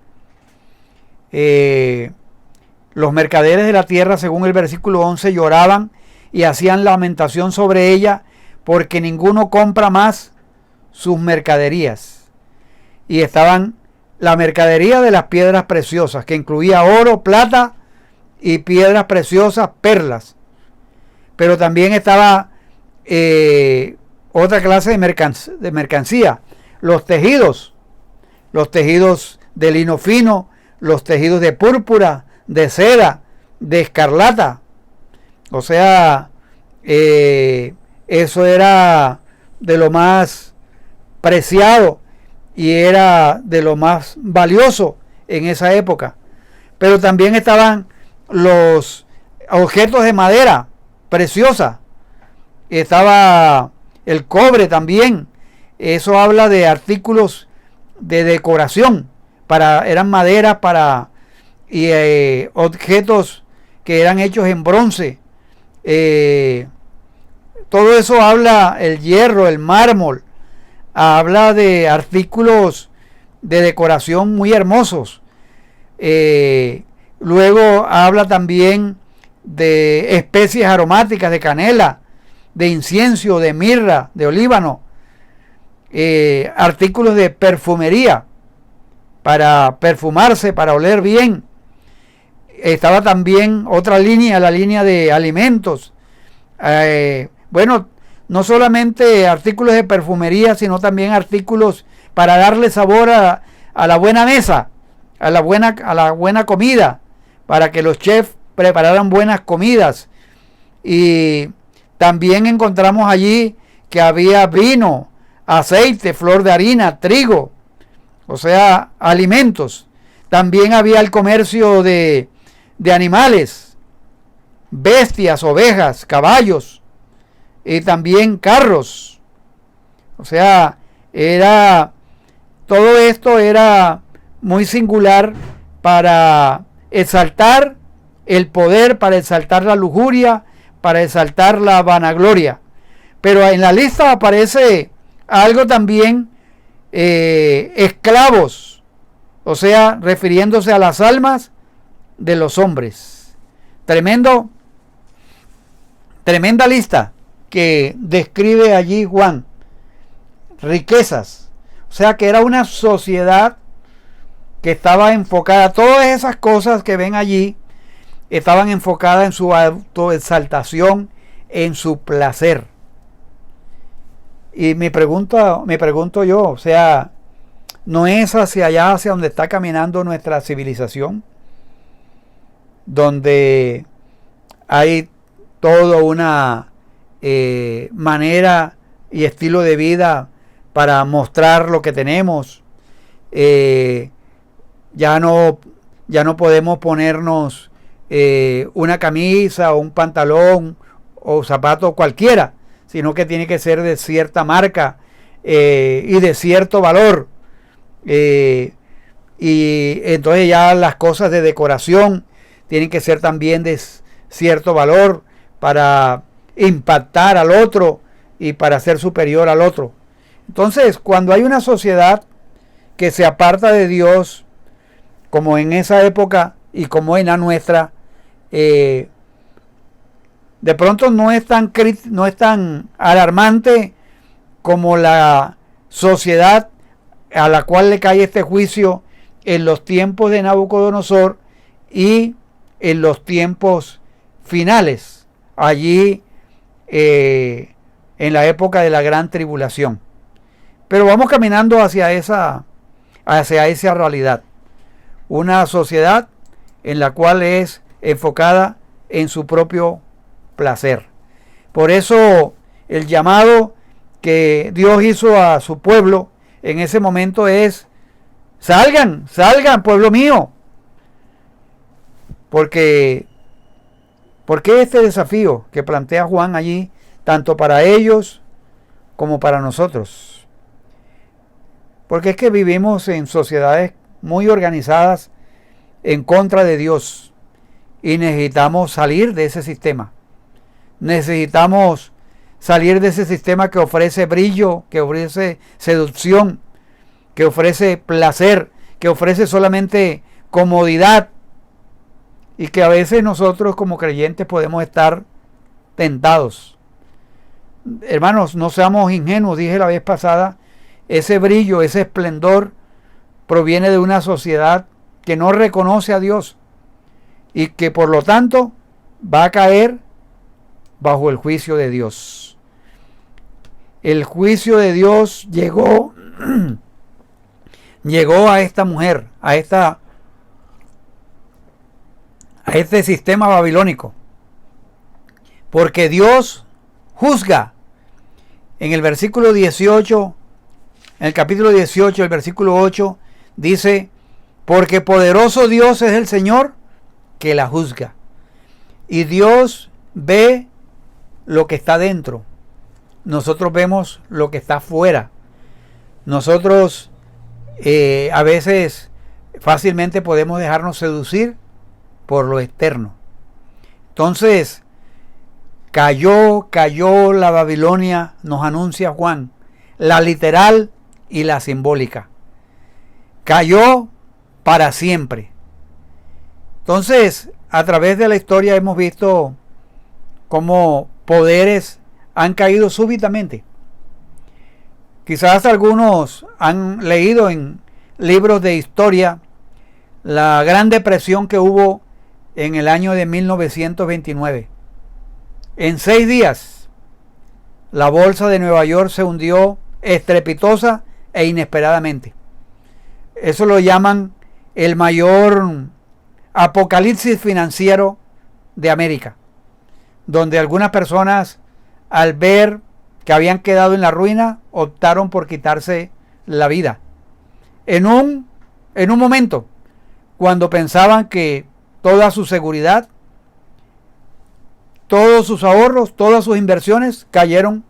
Los mercaderes de la tierra, según el versículo 11, lloraban y hacían lamentación sobre ella, porque ninguno compra más sus mercaderías. Y estaban la mercadería de las piedras preciosas, que incluía oro, plata y piedras preciosas, perlas. Pero también estaba otra clase de mercancía, los tejidos de lino fino, los tejidos de púrpura, de seda, de escarlata. O sea, eso era de lo más preciado y era de lo más valioso en esa época. Pero también estaban los objetos de madera preciosa. Estaba el cobre también. Eso habla de artículos de decoración. Eran maderas y objetos que eran hechos en bronce. Todo eso habla, el hierro, el mármol, habla de artículos de decoración muy hermosos. Luego habla también de especies aromáticas, de canela, de incienso, de mirra, de olíbano, artículos de perfumería para perfumarse, para oler bien. Estaba también otra línea, la línea de alimentos. Bueno, no solamente artículos de perfumería, sino también artículos para darle sabor a la buena mesa, a la buena comida, para que los chefs prepararan buenas comidas. Y también encontramos allí que había vino, aceite, flor de harina, trigo, o sea, alimentos. También había el comercio de animales, bestias, ovejas, caballos y también carros. O sea, todo esto era muy singular para exaltar el poder, para exaltar la lujuria, para exaltar la vanagloria. Pero en la lista aparece algo también, esclavos, o sea, refiriéndose a las almas de los hombres. Tremenda lista que describe allí Juan. Riquezas, o sea que era una sociedad que estaba enfocada, todas esas cosas que ven allí estaban enfocadas en su autoexaltación, en su placer. Y me pregunto yo, o sea, ¿no es hacia allá, hacia donde está caminando nuestra civilización? Donde hay toda una manera y estilo de vida para mostrar lo que tenemos. Ya no podemos ponernos una camisa o un pantalón o zapato cualquiera, sino que tiene que ser de cierta marca y de cierto valor. Y entonces ya las cosas de decoración tienen que ser también de cierto valor para impactar al otro y para ser superior al otro. Entonces, cuando hay una sociedad que se aparta de Dios, como en esa época y como en la nuestra, de pronto no es tan alarmante como la sociedad a la cual le cae este juicio en los tiempos de Nabucodonosor y en los tiempos finales, allí en la época de la gran tribulación. Pero vamos caminando hacia esa realidad. Una sociedad en la cual es enfocada en su propio placer. Por eso el llamado que Dios hizo a su pueblo en ese momento es: salgan, pueblo mío. ¿Por qué este desafío que plantea Juan allí, tanto para ellos como para nosotros? Porque es que vivimos en sociedades muy organizadas en contra de Dios y necesitamos salir de ese sistema. Necesitamos salir de ese sistema que ofrece brillo, que ofrece seducción, que ofrece placer, que ofrece solamente comodidad, y que a veces nosotros como creyentes podemos estar tentados. Hermanos, no seamos ingenuos, dije la vez pasada, ese brillo, ese esplendor proviene de una sociedad que no reconoce a Dios y que por lo tanto va a caer bajo el juicio de Dios. El juicio de Dios llegó a esta mujer, a este sistema babilónico, porque Dios juzga. En el versículo 18, en el capítulo 18, el versículo 8, dice: porque poderoso Dios es el Señor que la juzga. Y Dios ve lo que está dentro. Nosotros vemos lo que está afuera. Nosotros a veces fácilmente podemos dejarnos seducir por lo externo. Entonces, cayó la Babilonia, nos anuncia Juan, la literal y la simbólica. Cayó para siempre. Entonces, a través de la historia hemos visto cómo poderes han caído súbitamente. Quizás algunos han leído en libros de historia la Gran Depresión que hubo en el año de 1929. En 6 días, la bolsa de Nueva York se hundió estrepitosa e inesperadamente. Eso lo llaman el mayor apocalipsis financiero de América, donde algunas personas, al ver que habían quedado en la ruina, optaron por quitarse la vida. En un momento, cuando pensaban que toda su seguridad, todos sus ahorros, todas sus inversiones cayeron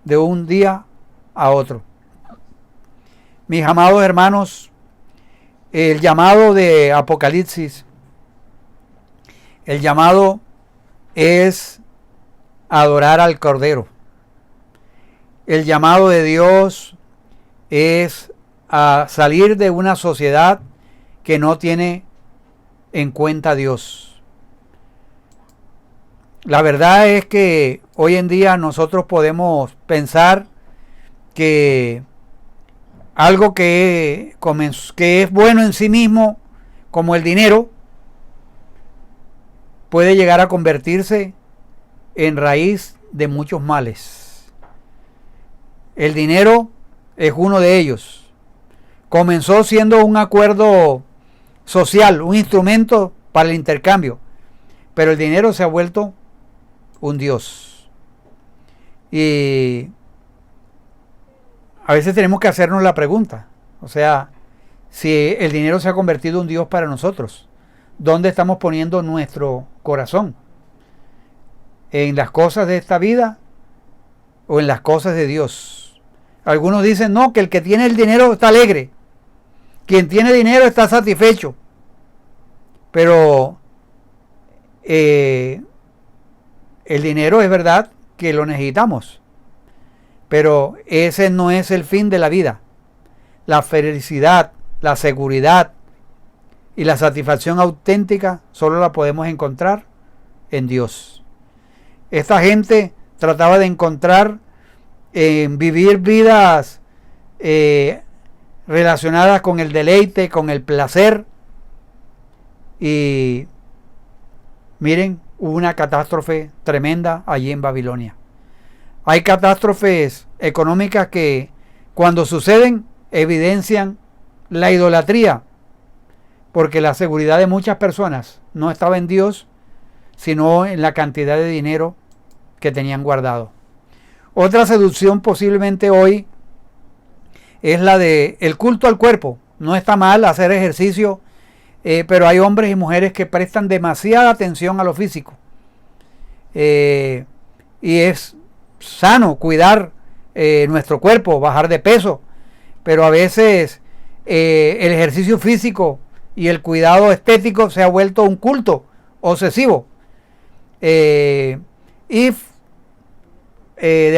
de un día a otro. Mis amados hermanos, el llamado de Apocalipsis, el llamado es adorar al Cordero. El llamado de Dios es a salir de una sociedad que no tiene en cuenta a Dios. La verdad es que hoy en día nosotros podemos pensar que algo que es bueno en sí mismo, como el dinero, puede llegar a convertirse en raíz de muchos males. El dinero es uno de ellos. Comenzó siendo un acuerdo social, un instrumento para el intercambio, pero el dinero se ha vuelto un dios. Y a veces tenemos que hacernos la pregunta, o sea, si el dinero se ha convertido en un dios para nosotros, ¿dónde estamos poniendo nuestro corazón? ¿En las cosas de esta vida o en las cosas de Dios? Algunos dicen, no, que el que tiene el dinero está alegre, quien tiene dinero está satisfecho, pero el dinero es verdad que lo necesitamos, pero ese no es el fin de la vida. La felicidad, la seguridad y la satisfacción auténtica solo la podemos encontrar en Dios. Esta gente trataba de encontrar vivir vidas relacionadas con el deleite, con el placer, y miren, hubo una catástrofe tremenda allí en Babilonia. Hay catástrofes económicas que cuando suceden evidencian la idolatría, porque la seguridad de muchas personas no estaba en Dios, sino en la cantidad de dinero que tenían guardado. Otra seducción posiblemente hoy es la de el culto al cuerpo. No está mal hacer ejercicio, pero hay hombres y mujeres que prestan demasiada atención a lo físico. Y es sano cuidar nuestro cuerpo, bajar de peso, pero a veces el ejercicio físico y el cuidado estético se ha vuelto un culto obsesivo. De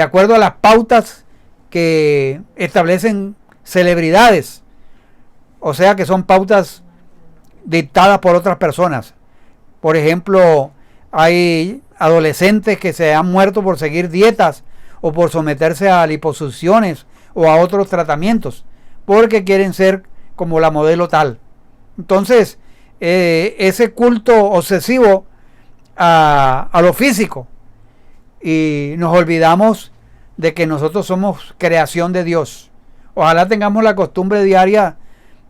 acuerdo a las pautas que establecen celebridades, o sea que son pautas dictadas por otras personas. Por ejemplo, hay adolescentes que se han muerto por seguir dietas o por someterse a liposucciones o a otros tratamientos, porque quieren ser como la modelo tal. Entonces, ese culto obsesivo a lo físico, y nos olvidamos de que nosotros somos creación de Dios. Ojalá tengamos la costumbre diaria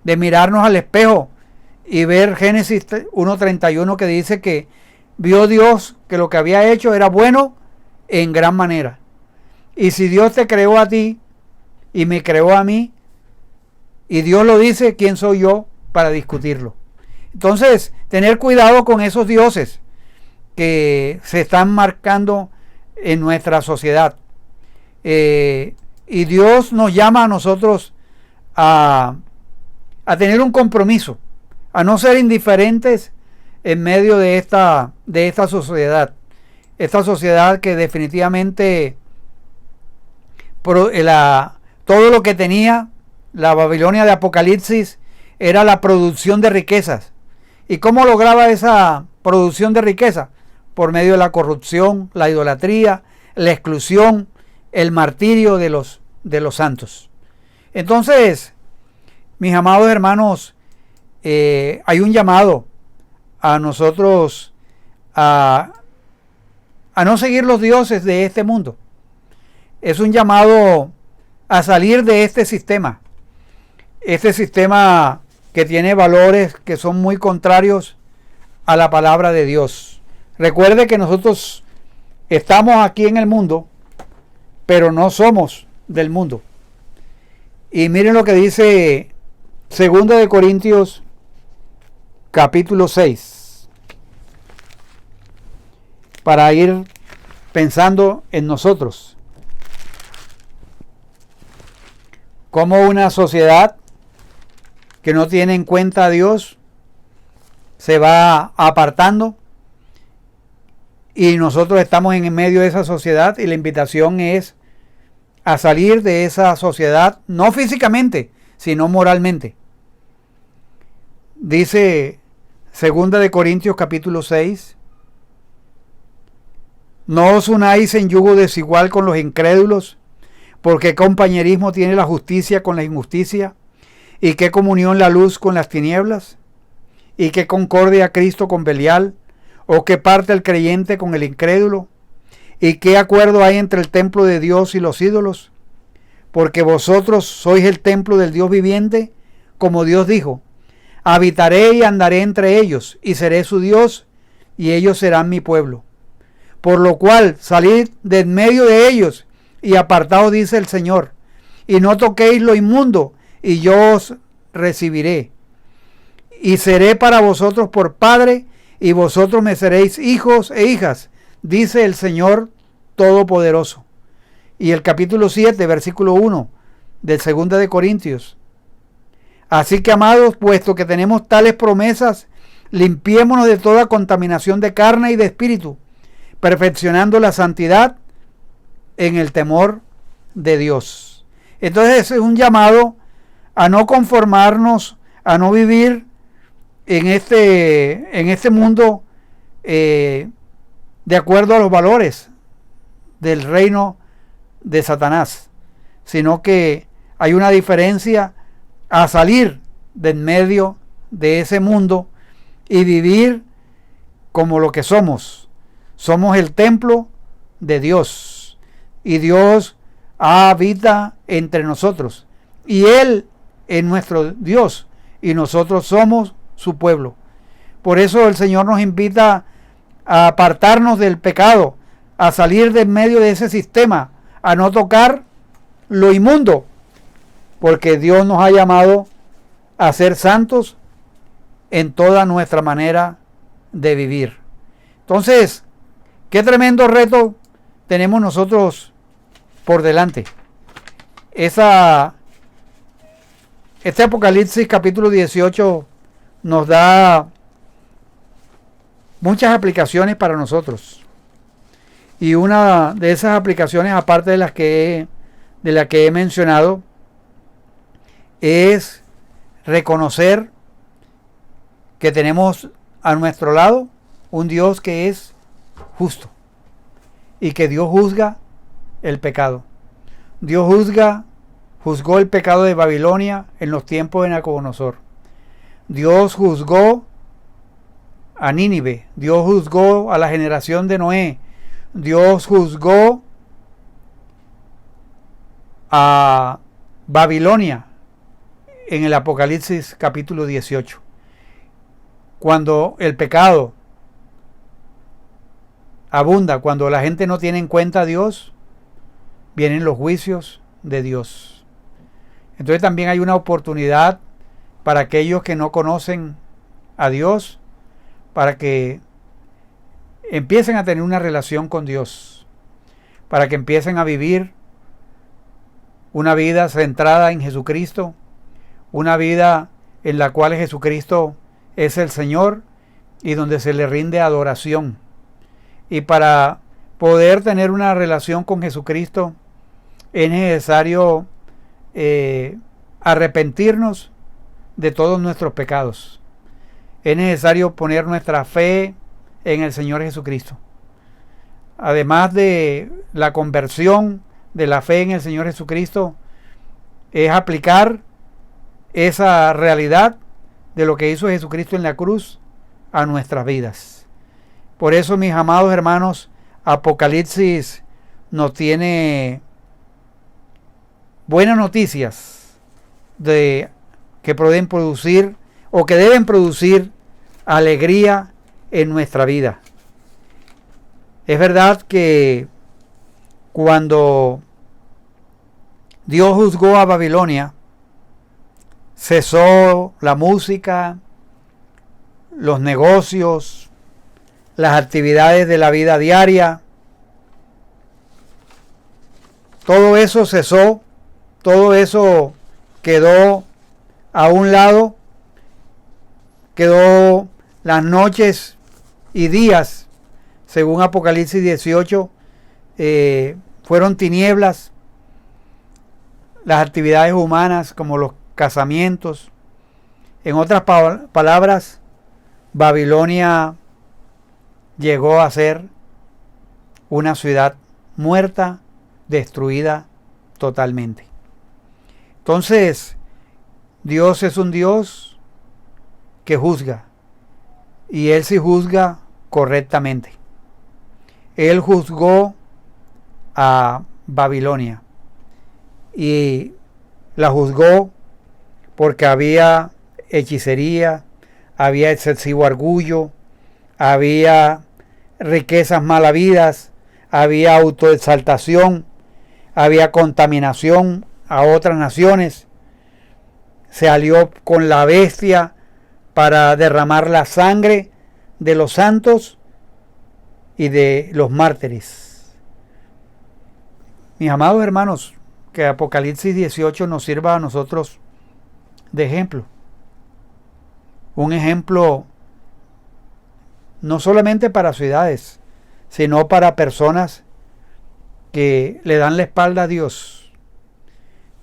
de mirarnos al espejo y ver Génesis 1:31, que dice que vio Dios que lo que había hecho era bueno en gran manera. Y si Dios te creó a ti y me creó a mí, y Dios lo dice, ¿quién soy yo para discutirlo? Entonces, tener cuidado con esos dioses que se están marcando en nuestra sociedad. Y Dios nos llama a nosotros a tener un compromiso, a no ser indiferentes en medio de esta sociedad. Esta sociedad que definitivamente todo lo que tenía la Babilonia de Apocalipsis era la producción de riquezas. ¿Y cómo lograba esa producción de riqueza? Por medio de la corrupción, la idolatría, la exclusión, el martirio de los santos. Entonces, mis amados hermanos, hay un llamado a nosotros a no seguir los dioses de este mundo. Es un llamado a salir de este sistema que tiene valores que son muy contrarios a la palabra de Dios. Recuerde que nosotros estamos aquí en el mundo, pero no somos del mundo. Y miren lo que dice 2 de Corintios capítulo 6, para ir pensando en nosotros. Como una sociedad que no tiene en cuenta a Dios se va apartando, y nosotros estamos en medio de esa sociedad, y la invitación es a salir de esa sociedad, no físicamente, sino moralmente. Dice 2 de Corintios capítulo 6: no os unáis en yugo desigual con los incrédulos, porque compañerismo tiene la justicia con la injusticia, y qué comunión la luz con las tinieblas, y qué concordia Cristo con Belial, o qué parte el creyente con el incrédulo, y qué acuerdo hay entre el templo de Dios y los ídolos, porque vosotros sois el templo del Dios viviente, como Dios dijo: habitaré y andaré entre ellos, y seré su Dios, y ellos serán mi pueblo. Por lo cual salid de en medio de ellos y apartaos, dice el Señor, y no toquéis lo inmundo, y yo os recibiré. Y seré para vosotros por padre, y vosotros me seréis hijos e hijas, dice el Señor Todopoderoso. Y el capítulo 7, versículo 1 del 2 de Corintios: así que, amados, puesto que tenemos tales promesas, limpiémonos de toda contaminación de carne y de espíritu, perfeccionando la santidad en el temor de Dios. Entonces es un llamado a no conformarnos, a no vivir en este mundo de acuerdo a los valores del reino de Satanás, sino que hay una diferencia a salir de en medio de ese mundo y vivir como lo que somos. Somos el templo de Dios, y Dios habita entre nosotros, y Él es nuestro Dios, y nosotros somos su pueblo. Por eso el Señor nos invita a apartarnos del pecado, a salir de en medio de ese sistema, a no tocar lo inmundo, porque Dios nos ha llamado a ser santos en toda nuestra manera de vivir. Entonces, qué tremendo reto tenemos nosotros por delante. Este Apocalipsis capítulo 18 nos da muchas aplicaciones para nosotros. Y una de esas aplicaciones, aparte de las que he mencionado, es reconocer que tenemos a nuestro lado un Dios que es justo, y que Dios juzga el pecado. Dios juzgó el pecado de Babilonia en los tiempos de Nabucodonosor. Dios juzgó a Nínive. Dios juzgó a la generación de Noé. Dios juzgó a Babilonia en el Apocalipsis capítulo 18. Cuando el pecado abunda, cuando la gente no tiene en cuenta a Dios, vienen los juicios de Dios. Entonces también hay una oportunidad para aquellos que no conocen a Dios, para que empiecen a tener una relación con Dios, para que empiecen a vivir una vida centrada en Jesucristo, una vida en la cual Jesucristo es el Señor y donde se le rinde adoración. Y para poder tener una relación con Jesucristo es necesario arrepentirnos de todos nuestros pecados. es necesario poner nuestra fe en el Señor Jesucristo. Además de la conversión de la fe en el Señor Jesucristo, es aplicar esa realidad de lo que hizo Jesucristo en la cruz a nuestras vidas. Por eso, mis amados hermanos, Apocalipsis nos tiene buenas noticias que pueden producir o que deben producir alegría en nuestra vida. Es verdad que cuando Dios juzgó a Babilonia, cesó la música, los negocios, las actividades de la vida diaria. Todo eso cesó, todo eso quedó a un lado, quedó las noches y días, según Apocalipsis 18, fueron tinieblas, las actividades humanas como los casamientos. En otras palabras, Babilonia llegó a ser una ciudad muerta, destruida totalmente. Entonces, Dios es un Dios que juzga, y Él sí juzga correctamente. Él juzgó a Babilonia y la juzgó porque había hechicería, había excesivo orgullo, había riquezas mal habidas, había autoexaltación, había contaminación a otras naciones. Se alió con la bestia para derramar la sangre de los santos y de los mártires. Mis amados hermanos, que Apocalipsis 18 nos sirva a nosotros de ejemplo. Un ejemplo no solamente para ciudades, sino para personas que le dan la espalda a Dios.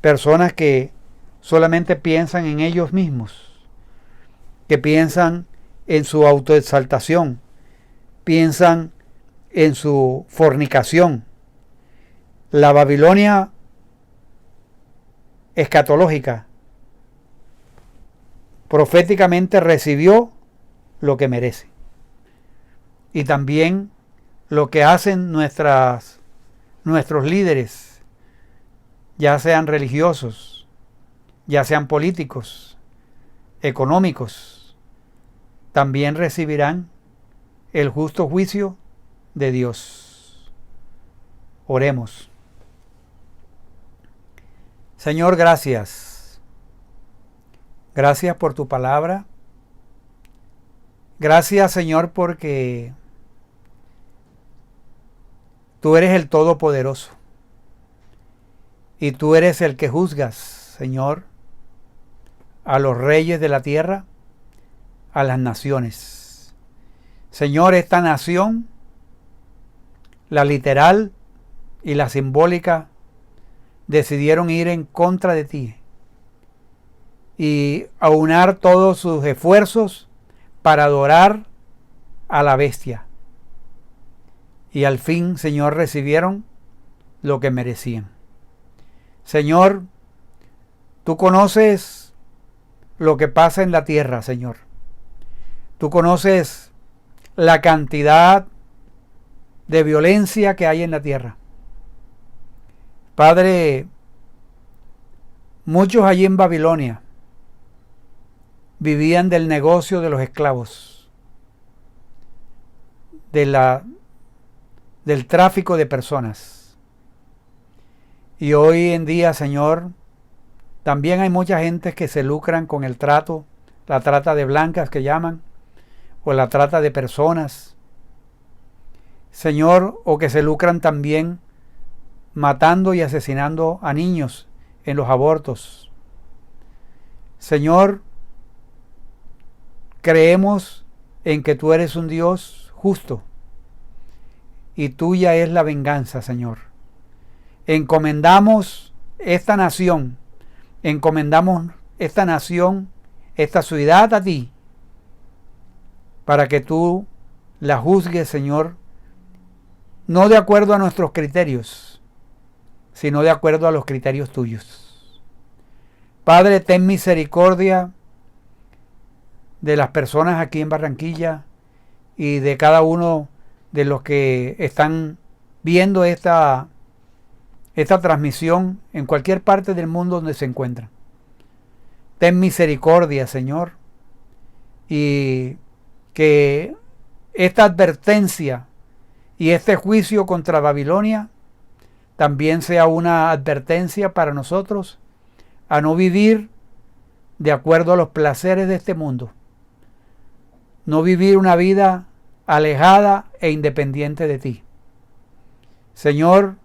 Personas que solamente piensan en ellos mismos, que piensan en su autoexaltación, piensan en su fornicación. La Babilonia escatológica proféticamente recibió lo que merece. Y también lo que hacen nuestros líderes, ya sean religiosos, ya sean políticos, económicos, también recibirán el justo juicio de Dios. Oremos. Señor, gracias. Gracias por tu palabra. Gracias, Señor, porque tú eres el Todopoderoso. Y tú eres el que juzgas, Señor, a los reyes de la tierra, a las naciones. Señor, esta nación, la literal y la simbólica, decidieron ir en contra de ti y aunar todos sus esfuerzos para adorar a la bestia. Y al fin, Señor, recibieron lo que merecían. Señor, tú conoces lo que pasa en la tierra, Señor. Tú conoces la cantidad de violencia que hay en la tierra. Padre, muchos allí en Babilonia vivían del negocio de los esclavos, del tráfico de personas. Y hoy en día, Señor, también hay mucha gente que se lucran con el trato, la trata de blancas que llaman, o la trata de personas. Señor, o que se lucran también matando y asesinando a niños en los abortos. Señor, creemos en que tú eres un Dios justo y tuya es la venganza, Señor. Encomendamos esta nación, esta ciudad a ti, para que tú la juzgues, Señor, no de acuerdo a nuestros criterios, sino de acuerdo a los criterios tuyos. Padre, ten misericordia de las personas aquí en Barranquilla y de cada uno de los que están viendo esta transmisión en cualquier parte del mundo donde se encuentran. Ten misericordia, Señor, y que esta advertencia y este juicio contra Babilonia también sea una advertencia para nosotros a no vivir de acuerdo a los placeres de este mundo, no vivir una vida alejada e independiente de ti. Señor,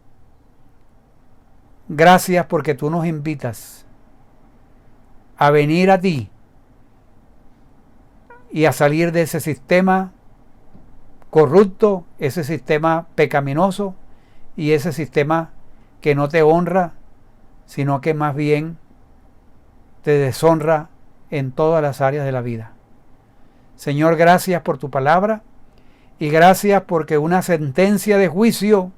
gracias porque tú nos invitas a venir a ti y a salir de ese sistema corrupto, ese sistema pecaminoso y ese sistema que no te honra, sino que más bien te deshonra en todas las áreas de la vida. Señor, gracias por tu palabra y gracias porque una sentencia de juicio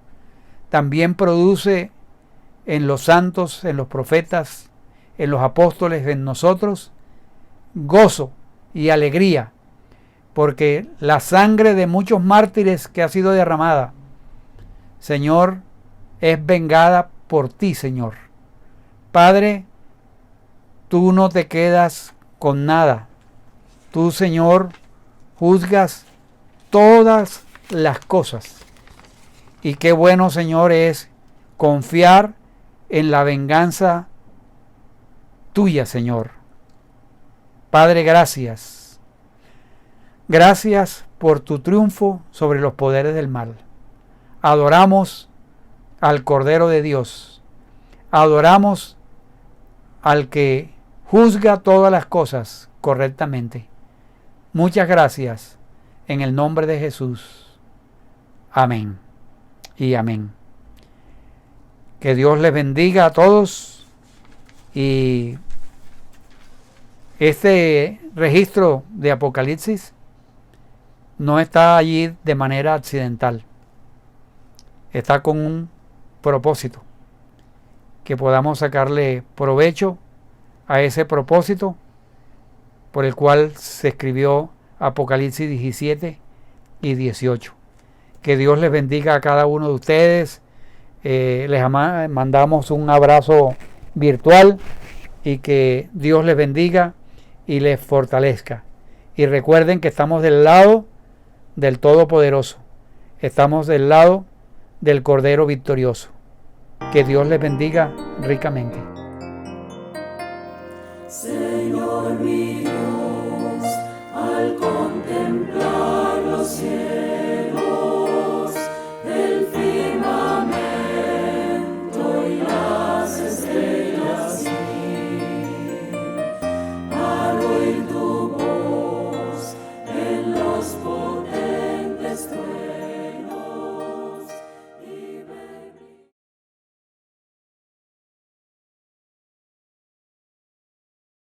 también produce en los santos, en los profetas, en los apóstoles, en nosotros, gozo y alegría, porque la sangre de muchos mártires que ha sido derramada, Señor, es vengada por ti, Señor. Padre, tú no te quedas con nada. Tú, Señor, juzgas todas las cosas. Y qué bueno, Señor, es confiar en la venganza tuya, Señor. Padre, gracias. Gracias por tu triunfo sobre los poderes del mal. Adoramos al Cordero de Dios. Adoramos al que juzga todas las cosas correctamente. Muchas gracias en el nombre de Jesús. Amén y amén. Que Dios les bendiga a todos y este registro de Apocalipsis no está allí de manera accidental. Está con un propósito, que podamos sacarle provecho a ese propósito por el cual se escribió Apocalipsis 17 y 18. Que Dios les bendiga a cada uno de ustedes. Les mandamos un abrazo virtual y que Dios les bendiga y les fortalezca. Y recuerden que estamos del lado del Todopoderoso. Estamos del lado del Cordero victorioso. Que Dios les bendiga ricamente. Señor mi Dios, al contemplar los cielos,